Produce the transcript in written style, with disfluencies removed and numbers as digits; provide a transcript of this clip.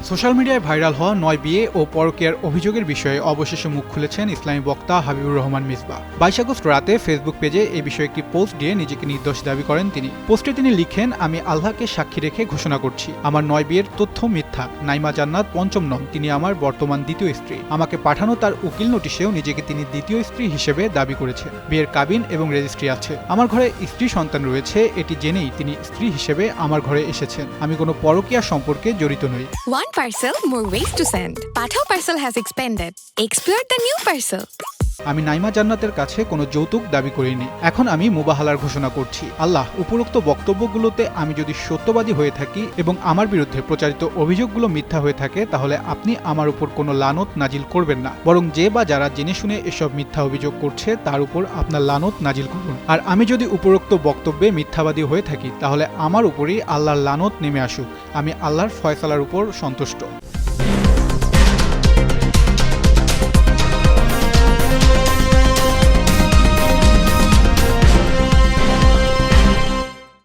Social মিডিয়ায় viral হওয়া ৯ বিয়ে ও পরকীয়ার অভিযোগের বিষয়ে অবশেষে মুখ খুলেছেন ইসলামী বক্তা হাবিবুর রহমান মিসবাহ। ২২ আগস্ট রাতে ফেসবুক পেজে এ বিষয়ে একটি পোস্ট দিয়ে নিজেকে নির্দোষ দাবি করেন তিনি। পোস্টে তিনি লিখেন, আমি আল্লাহকে সাক্ষী রেখে ঘোষণা করছি, আমার ৯ বিয়ের তথ্য মিথ্যা। নাইমা জান্নাত পঞ্চম নন, তিনি আমার বর্তমান দ্বিতীয় স্ত্রী। আমাকে পাঠানো তার উকিল নোটিশেও নিজেকে তিনি দ্বিতীয় স্ত্রী হিসেবে দাবি করেছেন। বিয়ের কাবিন এবং রেজিস্ট্রি আছে। আমার ঘরে স্ত্রী সন্তান রয়েছে, এটি জেনেই তিনি স্ত্রী হিসেবে আমার ঘরে এসেছেন। আমি কোনো পরকীয়া সম্পর্কে জড়িত নই। One parcel, more ways to send. Pathao parcel has expanded. Explore the new parcel. আমি নাইমা জান্নাতের কাছে কোনো যৌতুক দাবি করিনি। এখন আমি মুবাহালার ঘোষণা করছি। আল্লাহ, উপরোক্ত বক্তব্যগুলোতে আমি যদি সত্যবাদী হয়ে থাকি এবং আমার বিরুদ্ধে প্রচারিত অভিযোগগুলো মিথ্যা হয়ে থাকে, তাহলে আপনি আমার উপর কোনো লানত নাজিল করবেন না, বরং যে বা যারা জেনে শুনে এসব মিথ্যা অভিযোগ করছে তার উপর আপনার লানত নাজিল করুন। আর আমি যদি উপরোক্ত বক্তব্যে মিথ্যাবাদী হয়ে থাকি, তাহলে আমার উপরই আল্লাহর লানত নেমে আসুক। আমি আল্লাহর ফয়সালার উপর সন্তুষ্ট।